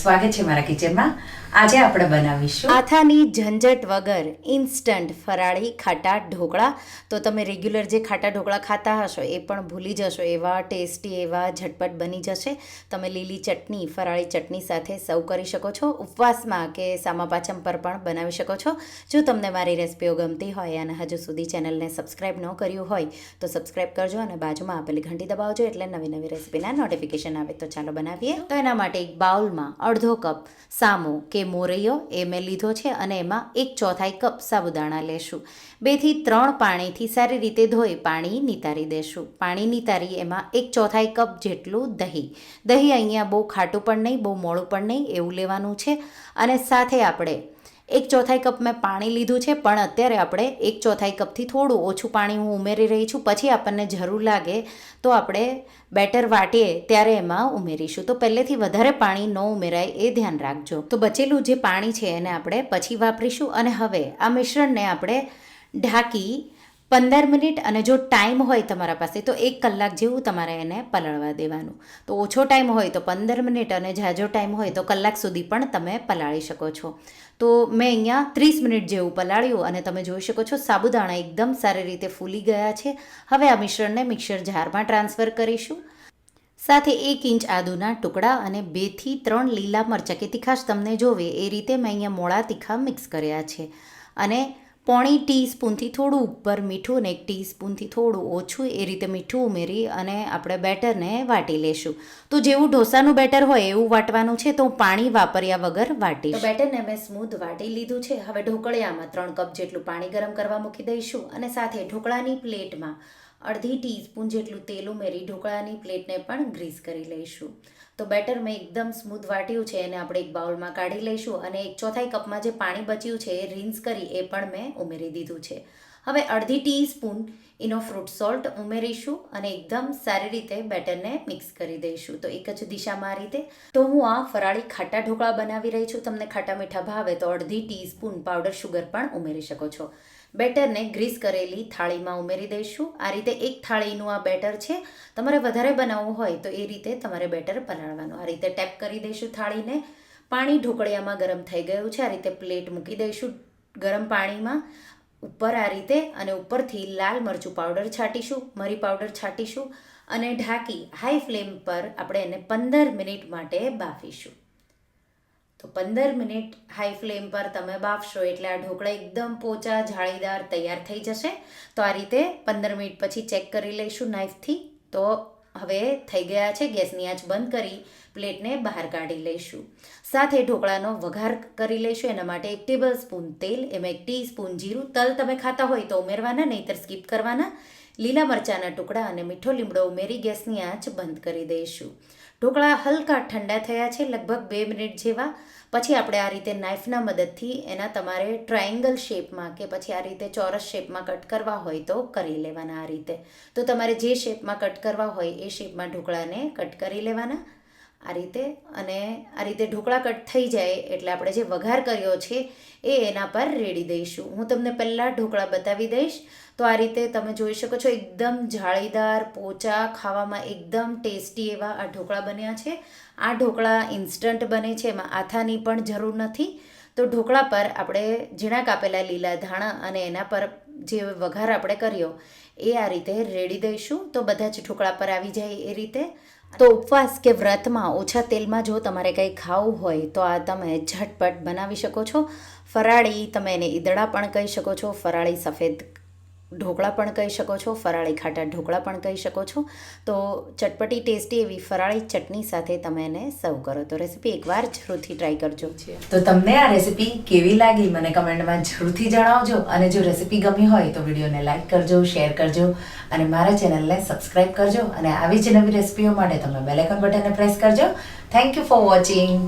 સ્વાગત છે મારા કિચનમાં. આજે આપણે બનાવીશું આથાની ઝંઝટ વગર ઇન્સ્ટન્ટ ફરાળી ખાટા ઢોકળા. તો તમે રેગ્યુલર જે ખાટા ઢોકળા ખાતા હશો એ પણ ભૂલી જશો, એવા ટેસ્ટી, એવા ઝટપટ બની જશે. તમે લીલી ચટણી, ફરાળી ચટણી સાથે સર્વ કરી શકો છો. ઉપવાસમાં કે સામા પાચમ પર પણ બનાવી શકો છો. જો તમને મારી રેસિપીઓ ગમતી હોય અને હજુ સુધી ચેનલને સબસ્ક્રાઈબ ન કર્યું હોય તો સબસ્ક્રાઈબ કરજો અને બાજુમાં આપેલી ઘંટી દબાવજો એટલે નવી નવી રેસિપીના નોટિફિકેશન આવે. તો ચાલો બનાવીએ. તો એના માટે એક બાઉલમાં અડધો કપ સામો કે મોરૈયો એ મેં લીધો છે અને એમાં 1/4 કપ સાબુદાણા લેશું. 2 થી 3 પાણીથી સારી રીતે ધોઈ પાણી નિતારી દેશું. પાણી નિતારી એમાં 1/4 કપ જેટલું દહીં. દહીં અહીંયા બહુ ખાટું પણ નહીં, બહુ મોળું પણ નહીં એવું લેવાનું છે. અને સાથે આપણે 1/4 કપ મેં પાણી લીધું છે, પણ અત્યારે આપણે 1/4 કપથી થોડું ઓછું પાણી હું ઉમેરી રહી છું. પછી આપણને જરૂર લાગે તો આપણે બેટર વાટીએ ત્યારે એમાં ઉમેરીશું. તો પહેલેથી વધારે પાણી ન ઉમેરાય એ ધ્યાન રાખજો. તો બચેલું જે પાણી છે એને આપણે પછી વાપરીશું. અને હવે આ મિશ્રણને આપણે ઢાંકી 15 મિનિટ, અને જો ટાઈમ હોય તમારા પાસે તો 1 કલાક જેવું તમારે એને પલાળવા દેવાનું. તો ઓછો ટાઈમ હોય તો 15 મિનિટ, અને ઝાઝો ટાઈમ હોય તો કલાક સુધી પણ તમે પલાળી શકો છો. તો મેં અહીંયા 30 મિનિટ જેવું પલાળ્યું અને તમે જોઈ શકો છો સાબુદાણા એકદમ સારી રીતે ફૂલી ગયા છે. હવે આ મિશ્રણને મિક્સર જારમાં ટ્રાન્સફર કરીશું. સાથે 1 ઇંચ આદુના ટુકડા અને 2 થી 3 લીલા મરચાં કે તીખાશ તમને જોવે એ રીતે મેં અહીંયા મોળા તીખા મિક્સ કર્યા છે. અને 1/4 ટીસ્પૂનથી થોડું ઉપર મીઠું અને 1 ટીસ્પૂનથી થોડું ઓછું એ રીતે મીઠું ઉમેરી અને આપણે બેટરને વાટી લેશું. તો જેવું ઢોસાનું બેટર હોય એવું વાટવાનું છે, તો પાણી વાપર્યા વગર વાટીશ. તો બેટરને મેં સ્મૂધ વાટી લીધું છે. હવે ઢોકળિયામાં 3 કપ જેટલું પાણી ગરમ કરવા મૂકી દઈશું અને સાથે ઢોકળાની પ્લેટમાં 1/2 ટીસ્પૂન જેટલું તેલ ઉમેરી ઢોકળાની પ્લેટને પણ ગ્રીસ કરી લઈશું. તો બેટર મેં એકદમ સ્મૂથ વાટ્યું છે એને આપણે એક બાઉલમાં કાઢી લઈશું. અને 1/4 કપમાં જે પાણી બચ્યું છે એ રિન્સ કરી એ પણ મેં ઉમેરી દીધું છે. હવે 1/2 ટીસ્પૂન એનો ફ્રૂટ સોલ્ટ ઉમેરીશું અને એકદમ સારી રીતે બેટરને મિક્સ કરી દઈશું. તો એક જ દિશામાં આ રીતે. તો હું આ ફરાળી ખાટા ઢોકળા બનાવી રહી છું. તમને ખાટા મીઠા ભાવે તો 1/2 ટીસ્પૂન પાવડર શુગર પણ ઉમેરી શકો છો. બેટરને ગ્રીસ કરેલી થાળીમાં ઉમેરી દઈશું. આ રીતે એક થાળીનું આ બેટર છે. તમારે વધારે બનાવવું હોય તો એ રીતે તમારે બેટર પલાળવાનું. આ રીતે ટેપ કરી દઈશું થાળીને. પાણી ઢોકળિયામાં ગરમ થઈ ગયું છે. આ રીતે પ્લેટ મૂકી દઈશું ગરમ પાણીમાં ઉપર આ રીતે, અને ઉપરથી લાલ મરચું પાવડર છાંટીશું, મરી પાવડર છાંટીશું અને ઢાંકી હાઈ ફ્લેમ પર આપણે એને 15 મિનિટ માટે બાફીશું. તો 15 મિનિટ હાઈ ફ્લેમ પર તમે બાફશો એટલે આ ઢોકળા એકદમ પોચા, જાળીદાર તૈયાર થઈ જશે. તો આ રીતે 15 મિનિટ પછી ચેક કરી લઈશું નાઈફથી. તો હવે થઈ ગયા છે. ગેસની આંચ બંધ કરી પ્લેટને બહાર કાઢી લઈશું. સાથે ઢોકળાનો વઘાર કરી લઈશું. એના માટે 1 ટેબલ સ્પૂન તેલ, એમાં 1 ટીસ્પૂન જીરું. તલ તમે ખાતા હોય તો ઉમેરવાના, નહીંતર સ્કીપ કરવાના. લીલા મરચાંના ટુકડા અને મીઠો લીમડો ઉમેરી ગેસની આંચ બંધ કરી દઈશું. ઢોકળા હલકા ઠંડા થયા છે, લગભગ 2 મિનિટ જેવા. પછી આપણે આ રીતે નાઇફના મદદથી એના તમારે ટ્રાયેંગલ શેપમાં કે પછી આ રીતે ચોરસ શેપમાં કટ કરવા હોય તો કરી લેવાના. આ રીતે તો તમારે જે શેપમાં કટ કરવા હોય એ શેપમાં ઢોકળાને કટ કરી લેવાના આ રીતે. અને આ રીતે ઢોકળા કટ થઈ જાય એટલે આપણે જે વઘાર કર્યો છે એ એના પર રેડી દઈશું. હું તમને પહેલાં ઢોકળા બતાવી દઈશ. તો આ રીતે તમે જોઈ શકો છો એકદમ જાળીદાર, પોચા, ખાવામાં એકદમ ટેસ્ટી એવા આ ઢોકળા બન્યા છે. આ ઢોકળા ઇન્સ્ટન્ટ બને છે, એમાં આથાની પણ જરૂર નથી. તો ઢોકળા પર આપણે ઝીણા કાપેલા લીલા ધાણા અને એના પર જે વઘાર આપણે કર્યો એ આ રીતે રેડી દઈશું. તો બધા જ ઢોકળા પર આવી જાય એ રીતે. તો ઉપવાસ કે વ્રતમાં ઓછા તેલમાં જો તમારે કંઈ ખાવું હોય તો આ તમે ઝટપટ બનાવી શકો છો. ફરાળી તમે એને ઈદડા પણ કહી શકો છો, ફરાળી સફેદ ઢોકળા પણ કહી શકો છો, ફરાળી ખાટા ઢોકળા પણ કહી શકો છો. તો ચટપટી ટેસ્ટી એવી ફરાળી ચટણી સાથે તમે એને સર્વ કરો. તો રેસીપી એકવાર જરૂરથી ટ્રાય કરજો. તો તમને આ રેસીપી કેવી લાગી મને કમેન્ટમાં જરૂરથી જણાવજો. અને જો રેસીપી ગમી હોય તો વિડીયોને લાઈક કરજો, શેર કરજો અને મારા ચેનલને સબસ્ક્રાઈબ કરજો. અને આવી જ નવી રેસીપીઓ માટે તમે બેલ આઇકન બટનને પ્રેસ કરજો. Thank you for watching.